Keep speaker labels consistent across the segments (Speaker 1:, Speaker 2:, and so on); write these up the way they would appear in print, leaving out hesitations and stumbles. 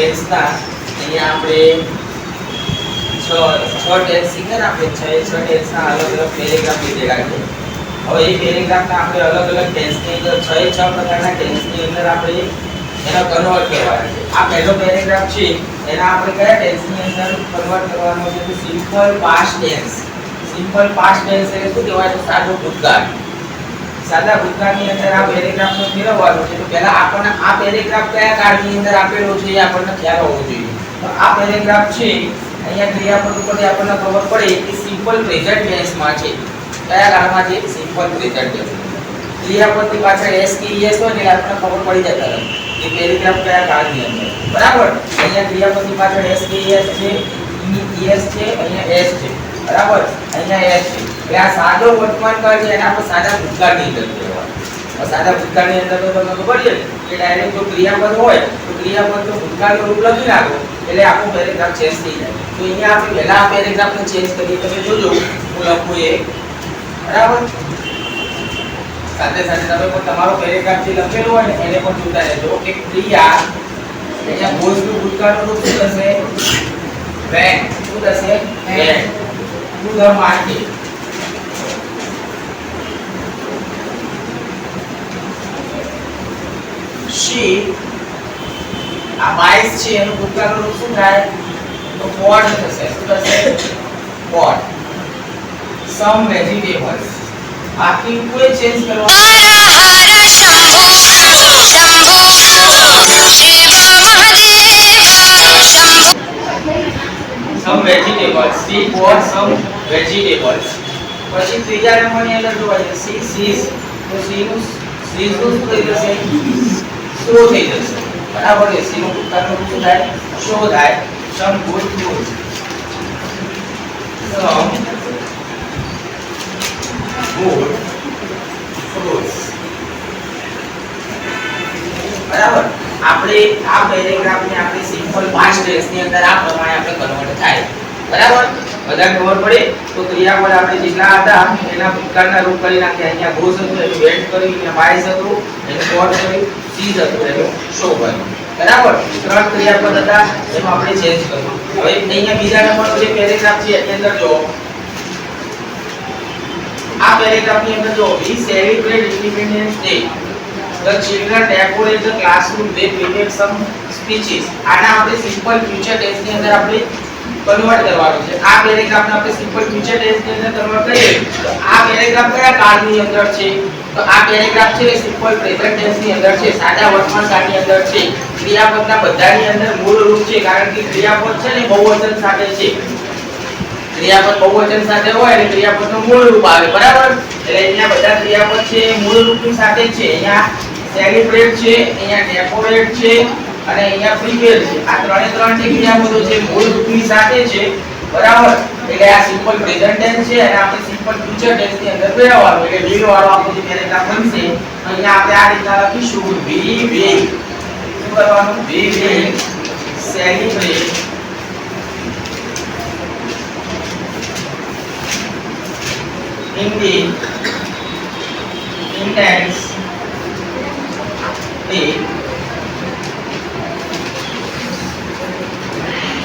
Speaker 1: ટેન્સના અહીંયા આપણે છ ટેન્સ શીખ્યા ને આપણે છ ટેન્સના અલગ અલગ પેરેગ્રાફ લીધેલા છે. હવે એ પેરેગ્રાફના આપણે અલગ અલગ ટેન્સની અંદર છ પ્રકારના ટેન્સની અંદર આપણે એનો કન્વર્ટ કરવાના છે. આ પહેલો પેરેગ્રાફ છે એના આપણે કયા ટેન્સની અંદર કન્વર્ટ કરવાનો છે? તો simple past tense. Simple past tense એટલે શું કહેવાય? તો સાદો ભૂતકાળ. સાદા ભૂતકાળની અંદર આ પેરેગ્રાફનો ફેરવવાનો છે. તો પહેલા આપણને આ પેરેગ્રાફ કયા કાળની અંદર આપેલો છે એ આપણને ખ્યાલ હોવો જોઈએ. તો આ પેરેગ્રાફ છે અહીંયા ક્રિયાપદ ઉપરથી આપણને ખબર પડે કે સિમ્પલ પ્રેઝન્ટ ટેન્સમાં છે. કયા કાળમાં છે? Simple present tense. ક્રિયાપદની પાછળ એસ કે ઈએસ હોય એટલે આપણને ખબર પડી જતા રહે કે પેરેગ્રાફ કયા કાળની અંદર. બરાબર? અહીંયા ક્રિયાપદની પાછળ એસ કે ઈએસ છે, ઈએસ છે, અહીંયા એસ છે. બરાબર? અહીંયા એસ છે. એટલે આ સાદો વર્તમાન કાળ છે એને આપણે સાદા ભૂતકાળની અંદર કહેવાય. સાદા ભૂતકાળની અંદર તો તમને ખબર છે કે ડાયરેક્ટ જો ક્રિયાપદ હોય તો ક્રિયાપદ તો ભૂતકાળનું રૂપ લખી નાખો એટલે આખો પેરેગ્રાફ ચેન્જ થઈ જાય. તો અહીંયા આપણે પહેલા આ પેરેગ્રાફને ચેન્જ કરીએ. તમે જોજો હું લખું એ. બરાબર? સાથે સાથે તમે પણ તમારો પેરેગ્રાફ જે લખેલો હોય ને એને પણ જોતા રહેજો કે ક્રિયા અહીંયા ભૂતનું ભૂતકાળનું રૂપ શું થશે? વેન. શું થશે? Went. To the market. she આ 22 છે એનું ભૂતકાળનું રૂપ શું થાય? તો bought થશે. શું થશે? bought. some vegetables. બાકી કોઈ ચેન્જ કરવાનું some vegetables. she bought some vegetables. પછી ત્રીજા નંબરની અંદર જોવા જઈએ she sees. તો she નું શું થઈ જશે? શો થઈ જશે. બરાબર છે? સી નું ભૂતકાળનું રૂપ શું થાય? શો થાય. some good foods. some good fruits. બરાબર? આપણે આ પેરેગ્રાફને આપણે સિમ્પલ પાસ્ટ ટેન્સની અંદર આ પ્રમાણે આપણે કન્વર્ટ થાય. બરાબર? બધા ખબર પડે તો ક્રિયાપદ આપણે જેટલા હતા એના ભૂતકાળના રૂપ કરી નાખ્યા. અહીંયા ગોસ હતું એનું વેન્ટ કર્યું, અહીંયા બાયસ હતું એનું બોટ કર્યું, સીઝ હતું એનું શો કર્યું. બરાબર? ત્રણ ક્રિયાપદ હતા એમાં આપણે ચેન્જ કર્યું. હવે અહીંયા બીજા નંબરનો જે પેરેગ્રાફ છે એની અંદર જો આ પેરેગ્રાફની અંદર જો we celebrate Independence Day. The children decorate the classroom. They prepare some speeches. આના આપણે સિમ્પલ ફ્યુચર ટેન્સ ની અંદર આપણે કન્વર્ટ કરવાનું છે. આ પેરેગ્રાફને આપણે સિમ્પલ ફ્યુચર ટેન્સ ની અંદર કન્વર્ટ કરીએ તો આ પેરેગ્રાફ કયા કાળની અંદર છે? તો આ પેરેગ્રાફ છે સિમ્પલ પ્રેઝન્ટ ટેન્સ ની અંદર છે, સાદા વર્તમાન કાળની અંદર છે. ક્રિયાપદના બધાની અંદર મૂળ રૂપ છે કારણ કે ક્રિયાપદ છે ને બહુવચન સાથે છે. ક્રિયાપદ બહુવચન સાથે હોય એટલે ક્રિયાપદનું મૂળ રૂપ આવે. બરાબર? એટલે અહીંયા બધા ક્રિયાપદ છે મૂળ રૂપની સાથે છે. અહીંયા સેલિબ્રેટ છે, અહીંયા ડેકોરેટ છે અને અહીંયા પ્રિપેર છે. આ ત્રણે ત્રણ જે ક્રિયાપદો છે મૂળ રૂપની સાથે છે. બરાબર? એટલે આ સિમ્પલ પ્રેઝન્ટ ટેન્સ છે અને આપણે સિમ્પલ ફ્યુચર ટેન્સ ની અંદર ફેરવવાનું એટલે will વાળો આપણો જે પેરેગ્રાફ બનશે અહીંયા આપણે આ રીતના લખીશું we will. શું કરવાનું? we will celebrate Independence Day.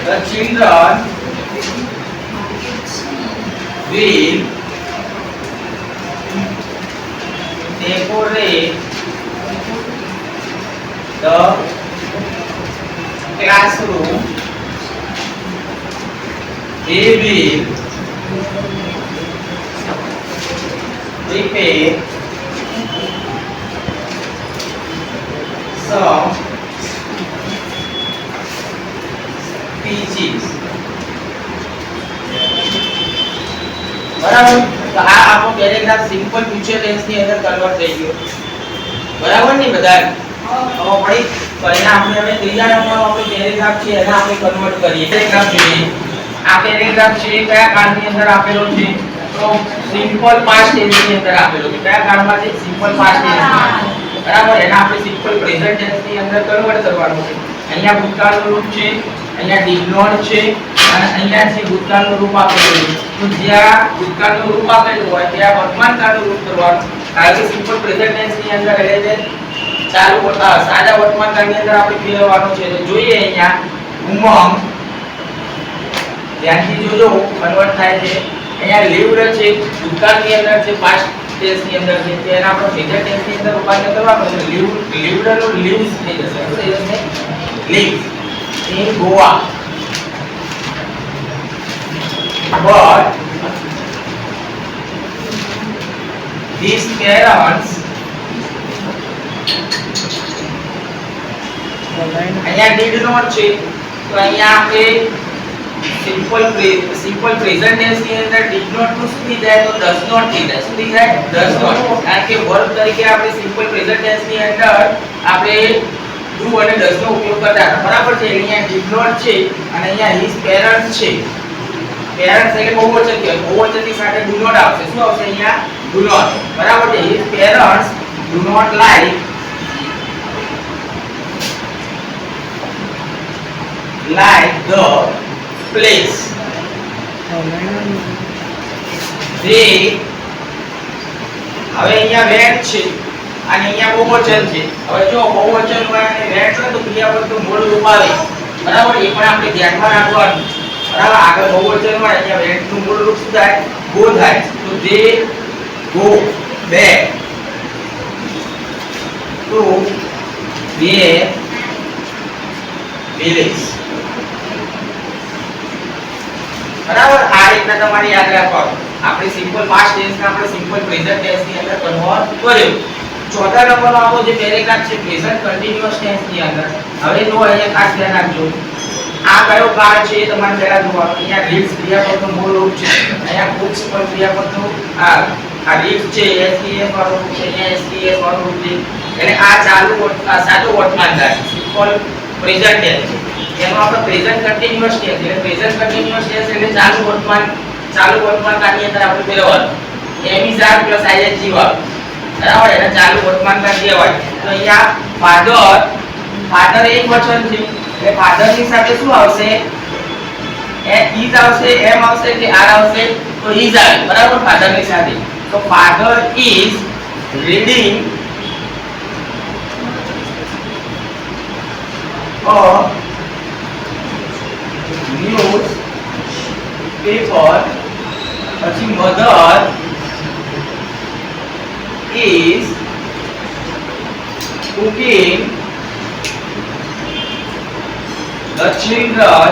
Speaker 1: The children will decorate the classroom. They will prepare some speeches. બરાબર? તો આ આપણો પેરેગ્રાફ સિમ્પલ ફ્યુચર ટેન્સ ની અંદર કન્વર્ટ થઈ ગયો. બરાબર ને બધા? હવે પડી તો એને આપણે હવે ત્રીજા નંબરનો આપણો પેરેગ્રાફ છે એને આપણે કન્વર્ટ કરીએ. પેરેગ્રાફ જોઈએ. આ પેરેગ્રાફ છે કયા કાળની અંદર આપેલો છે? તો સિમ્પલ પાસ્ટ ટેન્સ ની અંદર આપેલો છે. કયા કાળમાં છે? Simple past tense. બરાબર? એને આપણે સિમ્પલ પ્રેઝન્ટ ટેન્સ ની અંદર કન્વર્ટ કરવાનું છે. અહીંયા ભૂતકાળનું રૂપ છે, અહીંયા ડીડ નોટ છે અને અહીંયા છે ભૂતકાળનું રૂપ આપેલું છે. તો જ્યાં ભૂતકાળનું રૂપ આપેલું હોય ત્યાં વર્તમાન કાળનું રૂપ કરવાનું. કારણ કે સિમ્પલ પ્રેઝન્ટ ટેન્સ ની અંદર એટલે સાદા વર્તમાનકાળની અંદર આપણે ફેરવવાનો છે. તો જોઈએ અહીંયા ઉમંગ, ધ્યાનથી જોજો કન્વર્ટ થાય છે. અહીંયા લીવડ છે, ભૂતકાળની અંદર છે, પાસ્ટ ટેન્સ ની અંદર છે, તેના આપણે પ્રેઝન્ટ ટેન્સ ની અંદર રૂપાંતર કરવાનું છે. લીવડનો લીવ્સ થઈ જશે. શું થઈ જશે? Leaves in Goa. But his parents અહીંયા did not છે. તો અહીંયા આપણે સિમ્પલ પ્રેઝન્ટ ટેન્સ ની અંદર did not નું શું થઈ જાય? તો does not થઈ જાય. શું થઈ જાય? does not. કારણ કે વર્બ તરીકે આપણે સિમ્પલ પ્રેઝન્ટ ટેન્સ ની અંદર આપણે do અને does નો ઉપયોગ કરતા હતા. બરાબર છે. અહીંયા did not છે અને અહીંયા his parents છે. પેરેન્ટ્સ એટલે બહુવચન કહેવાય. બહુવચનની સાથે do not આવશે. શું આવશે અહીંયા? do not. બરાબર છે. his parents do not like the place they, હવે અહીંયા went છે અને અહીંયા બહુવચન છે. હવે જો બહુવચન હોય અને went હોય તો ક્રિયાપદનું મૂળ રૂપ આવે. બરાબર? એ પણ આપણે ધ્યાનમાં રાખવાનું. બરાબર? આગળ બહુવચન હોય અહીંયા went નું મૂળ રૂપ શું થાય? go થાય. તો they go back to their village. બરાબર? આ રીતના તમારે યાદ રાખવાનું. આપણે સિમ્પલ પાસ્ટ ટેન્સ ને આપણે સિમ્પલ પ્રેઝન્ટ ટેન્સ ની અંદર કન્વર્ટ કર્યું. ચોથા નંબરનો આપણો જે પેરેગ્રાફ છે પ્રેઝન્ટ કન્ટીન્યુઅસ ટેન્સ ની અંદર. હવે જો અહીંયા ખાસ ધ્યાન રાખજો. આ કયો કાળ છે એ તમારે પહેલા જોવાનું. અહીંયા રીડ્સ ક્રિયાપદનું મૂળ રૂપ છે. અહીંયા બુક્સ પણ ક્રિયાપદનું આ રીડ્સ છે એસટીએસ વાળું રૂપ છે. અહીંયા એસટીએસ વાળું રૂપ છે. એટલે આ સાદો વર્તમાનકાળ છે. સિમ્પલ પ્રેઝન્ટ ટેન્સ છે. એનો આપણે પ્રેઝન્ટ કન્ટીન્યુઅસ ટેન્સ એટલે પ્રેઝન્ટ કન્ટીન્યુઅસ ટેન્સ એટલે ચાલુ વર્તમાનકાળની અંદર આપણે ફેરવવાનું. એમ ઇઝ આર પ્લસ આઈએનજી વાળું. બરાબર? એને ચાલુ વર્તમાનકાળ કહેવાય. તો અહીંયા ફાધર એક વચન છે. એટલે ફાધર ની સાથે શું આવશે? ઇઝ આવશે, એમ આવશે કે આર આવશે? તો ઇઝ આવે. બરાબર? ફાધર ની સાથે. તો father is reading a news paper. પછી mother is cooking the children.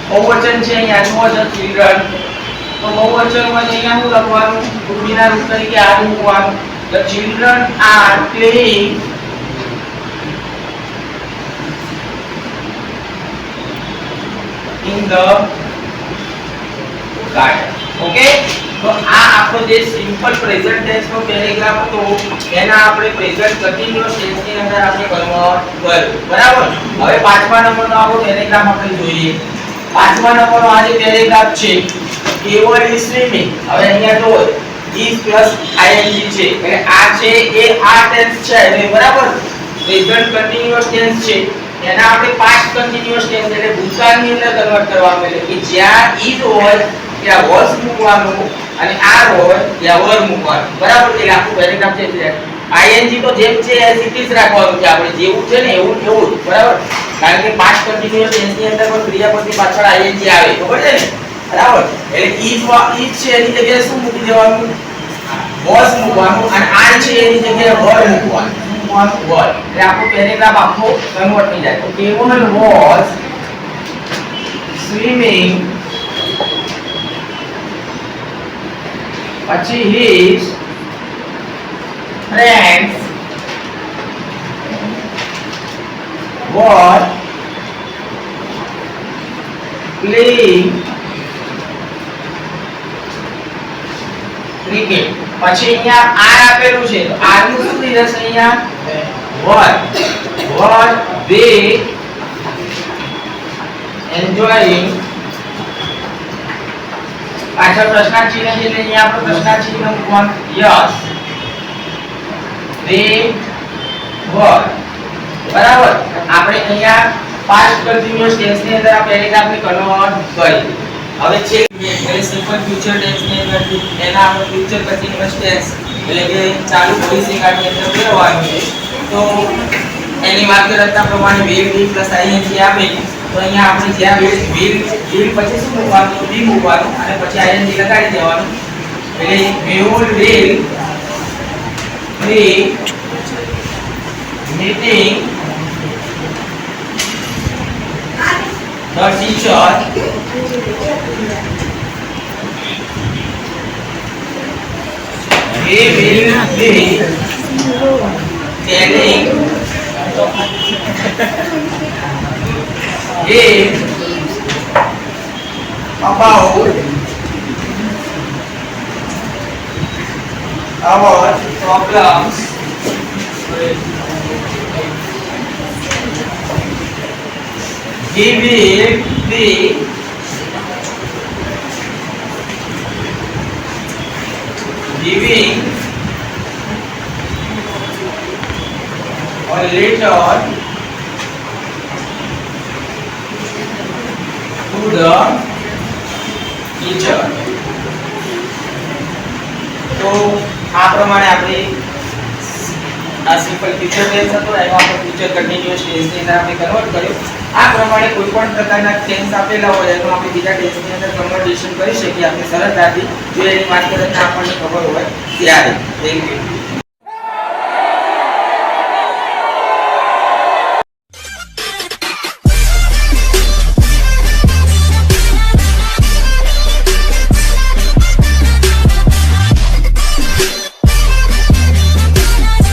Speaker 1: બહુવચન છે અહીંયા નો the children. તો બહુવચન માં અહીંયા શું લખવાનું? રૂઢિના રૂપ તરીકે આ મૂકવાનું. The children are playing in the garden. Okay? તો આ આપણો જે સિમ્પલ પ્રેઝન્ટ ટેન્સ નો પેરેગ્રાફ હતો એના આપણે પ્રેઝન્ટ કન્ટીન્યુઅસ ટેન્સ ની અંદર આપણે કન્વર્ટ કર્યું. બરાબર? હવે પાંચમા નંબરનો આપણો પેરેગ્રાફ આપણે જોઈએ. પાંચમા નંબરનો આ જે પેરેગ્રાફ છે કેવળ ઇઝ સ્વિમિંગ. હવે અહીંયા જો ઇઝ પ્લસ આઈએનજી છે એટલે આ છે એ આ ટેન્સ છે. એટલે બરાબર? પ્રેઝન્ટ કન્ટીન્યુઅસ ટેન્સ છે એના આપણે પાસ્ટ કન્ટીન્યુઅસ ટેન્સ એટલે ભૂતકાળની અંદર કન્વર્ટ કરવાનું. એટલે કે જ્યાં ઇઝ હોય ત્યાં વોઝ મૂકવાનું અને આર હોય ત્યાં વર મૂકવાનું. બરાબર? એટલે આખું પેરેગ્રાફ છે આઈએનજી તો જેમ છે એઝ ઇટ ઇઝ રાખવાનું છે. આપણે જેવું છે ને એવું એવું જ. બરાબર? કારણ કે પાસ્ટ કન્ટીન્યુઅસ ટેન્સ ની અંદર પણ ક્રિયાપદની પાછળ આઈએનજી આવે. ખબર છે ને? બરાબર? એટલે ઇઝ છે એની જગ્યાએ શું મૂકી દેવાનું? વોઝ મૂકવાનું અને આર છે એની જગ્યાએ વર મૂકવાનું. વર. એટલે આખો પેરેગ્રાફ આખો કન્વર્ટ થઈ જાય. તો કેવલ વોઝ સ્વિમિંગ પછી his friends were playing cricket. પછી અહીંયા આર આપેલું છે તો આર નું શું થઈ જશે? અહીંયા were they enjoying. પાછળ પ્રશ્નાર્થ ચિહ્ન છે એટલે અહીંયા આપણે પ્રશ્નાર્થ ચિહ્ન મૂકવાનું. Yes they were. બરાબર? આપણે અહીંયા પાસ્ટ કન્ટીન્યુઅસ ટેન્સ ની અંદર આ પેરેગ્રાફને કન્વર્ટ કરી. હવે છે એટલે સિમ્પલ ફ્યુચર ટેન્સ ની અંદર એના આપણે ફ્યુચર કન્ટીન્યુઅસ ટેન્સ એટલે કે ચાલુ ભવિષ્યકાળની અંદર ફેરવવાનું છે. તો એની વાક્યરચના પ્રમાણે will be plus ing આપે તો અહીંયા આપણે જ્યાં will પછી શું મૂકવાનું be મૂકવાનું અને પછી ing લગાડી દેવાનું એટલે Mehul will be meeting the teacher he will be telling him about our problems he will be giving a letter to the teacher. તો આ પ્રમાણે આપણે આ સિમ્પલ ફ્યુચર ટેન્સ હતો એનો આપણે ફ્યુચર કન્ટિન્યુઅસ ટેન્સ ની અંદર આપણે કન્વર્ટ કર્યો. આ પ્રમાણે કોઈ પણ પ્રકારના ટેન્સ આપેલા હોય એનું આપણે બીજા ટેન્સની અંદર કન્વર્ટેશન કરી શકીએ આપણે સરળતાથી જો એની વાક્યરચના આપણને ખબર હોય ત્યારે. Thank you.